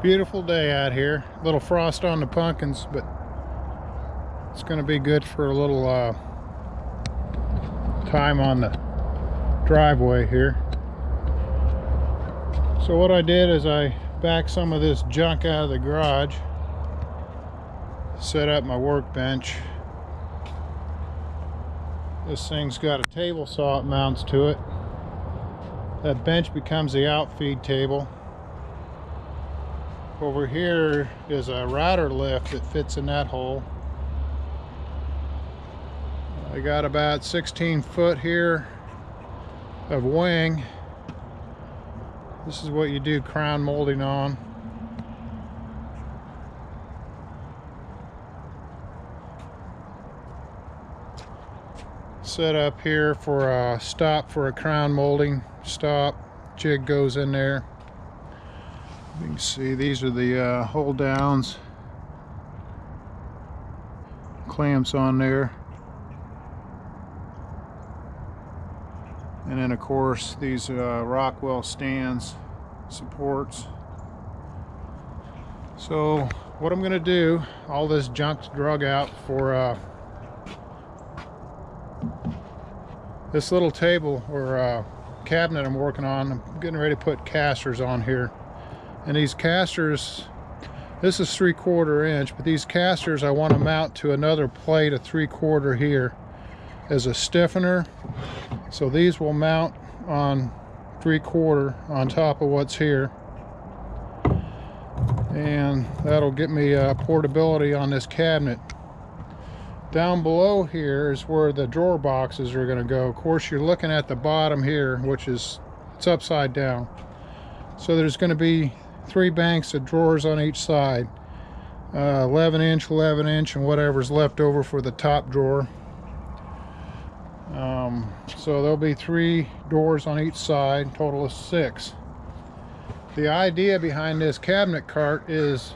Beautiful day out here. A little frost on the pumpkins, but it's going to be good for a little time on the driveway here. So what I did is I backed some of this junk out of the garage, set up my workbench. This thing's got a table saw that mounts to it. That bench becomes the outfeed table. Over here is a router lift that fits in that hole. I got about 16 foot here of wing. This is what you do crown molding on. Set up here for a stop for a crown molding stop. Jig goes in there. You can see these are the hold downs, clamps on there, and then of course these Rockwell stands, supports. So what I'm going to do, all this junk's drug out for this little table or cabinet I'm working on. I'm getting ready to put casters on here. And these casters, this is 3/4 inch, but these casters I want to mount to another plate of 3/4 here as a stiffener. So these will mount on 3/4 on top of what's here. And that'll get me portability on this cabinet. Down below here is where the drawer boxes are going to go. Of course, you're looking at the bottom here, which is, it's upside down. So there's going to be 3 banks of drawers on each side, 11 inch, and whatever's left over for the top drawer. So there'll be 3 doors on each side, total of 6. The idea behind this cabinet cart is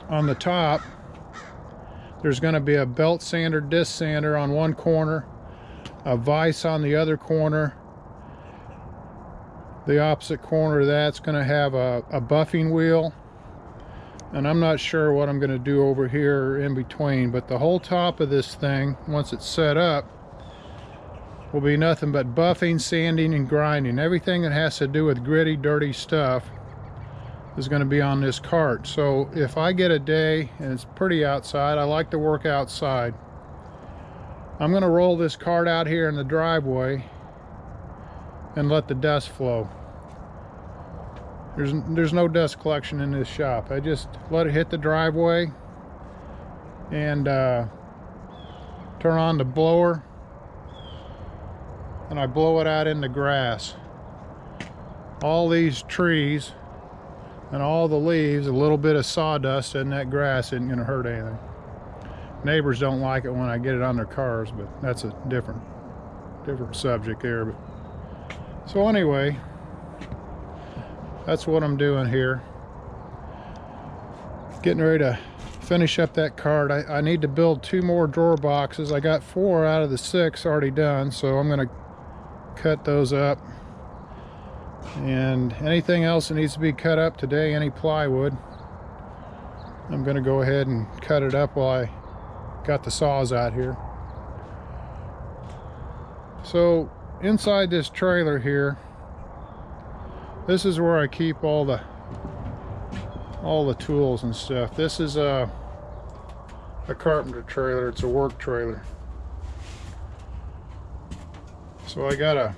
on the top there's going to be a belt sander, disc sander on one corner, a vise on the other corner. The opposite corner of that's going to have a buffing wheel, and I'm not sure what I'm going to do over here in between, but the whole top of this thing, once it's set up, will be nothing but buffing, sanding, and grinding. Everything that has to do with gritty, dirty stuff is going to be on this cart. So if I get a day and it's pretty outside, I like to work outside, I'm going to roll this cart out here in the driveway and let the dust flow. There's no dust collection in this shop. I just let it hit the driveway and turn on the blower, and I blow it out in the grass. All these trees and all the leaves, a little bit of sawdust in that grass isn't going to hurt anything. Neighbors don't like it when I get it on their cars, but that's a different subject there. But so anyway, that's what I'm doing here. Getting ready to finish up that cart. I need to build 2 more drawer boxes. I got 4 out of the 6 already done, so I'm going to cut those up. And anything else that needs to be cut up today, any plywood, I'm going to go ahead and cut it up while I got the saws out here. So inside this trailer here, this is where I keep all the tools and stuff. This is a carpenter trailer. It's a work trailer. So I got a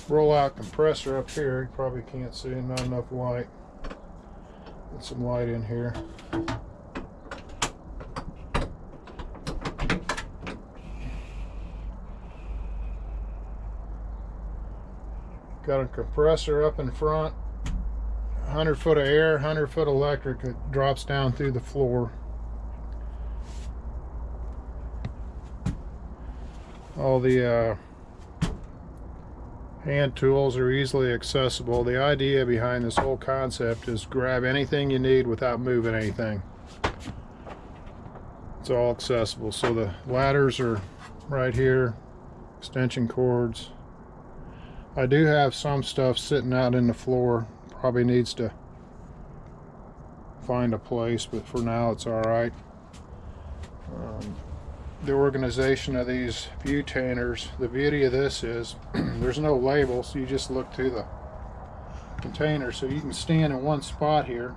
roll-out compressor up here. You probably can't see, not enough light. Get some light in here. Got a compressor up in front, 100 foot of air, 100 foot electric that drops down through the floor. All the hand tools are easily accessible. The idea behind this whole concept is grab anything you need without moving anything. It's all accessible. So the ladders are right here, extension cords. I do have some stuff sitting out in the floor, Probably needs to find a place, but for now it's all right. The organization of these butainers, the beauty of this is there's no label, so you just look through the container, so you can stand in one spot here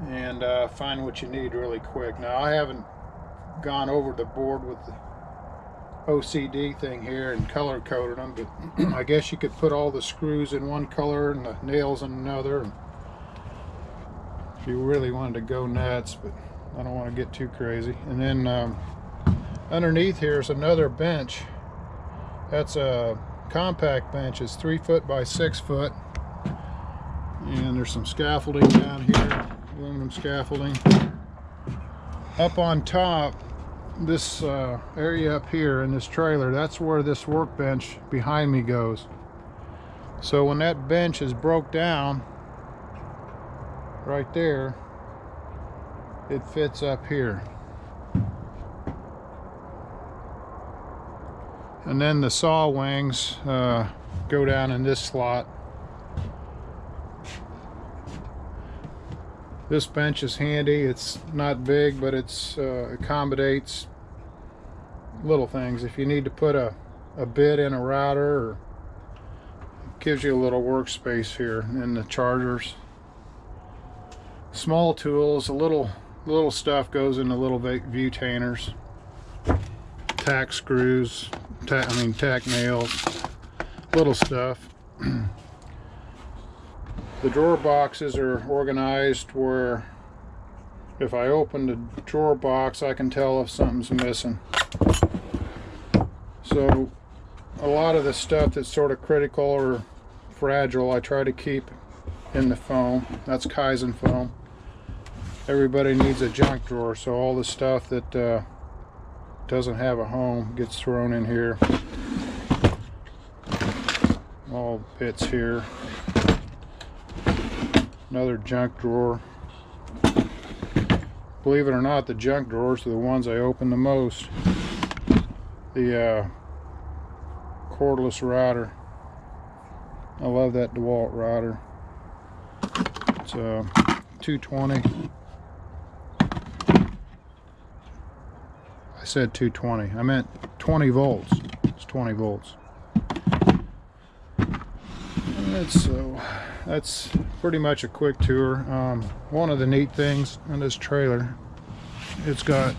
and find what you need really quick. Now, I haven't gone over the board with the OCD thing here and color coded them, but I guess you could put all the screws in one color and the nails in another, and if you really wanted to go nuts, but I don't want to get too crazy. And then underneath here is another bench. That's a compact bench. It's 3 foot by 6 foot, and there's some scaffolding down here, aluminum scaffolding. Up on top, this area up here in this trailer, that's where this workbench behind me goes. So when that bench is broke down right there, it fits up here. And then the saw wings go down in this slot. This bench is handy. It's not big, but it's accommodates little things. If you need to put a bit in a router, or it gives you a little workspace here. And the chargers, small tools, a little stuff goes into little butainers, tack screws, tack nails, little stuff. The drawer boxes are organized where if I open the drawer box, I can tell if something's missing. So a lot of the stuff that's sort of critical or fragile, I try to keep in the foam. That's Kaizen foam. Everybody needs a junk drawer, so all the stuff that doesn't have a home gets thrown in here. All bits here. Another junk drawer. Believe it or not, the junk drawers are the ones I open the most. The cordless router. I love that DeWalt router. It's 220. I said 220. I meant 20 volts. It's 20 volts. That's pretty much a quick tour. One of the neat things in this trailer, it's got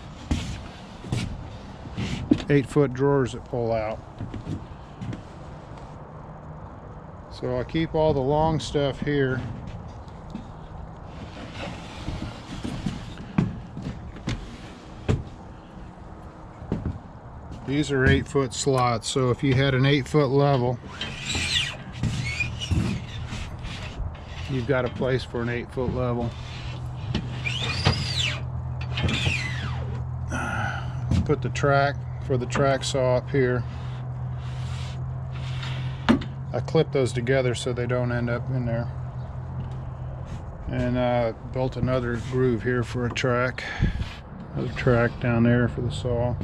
8-foot drawers that pull out. So I keep all the long stuff here. These are 8-foot slots, so if you had an 8-foot level, you've got a place for an 8-foot level. Put the track for the track saw up here. I clip those together so they don't end up in there. And I built another groove here for a track. Another track down there for the saw.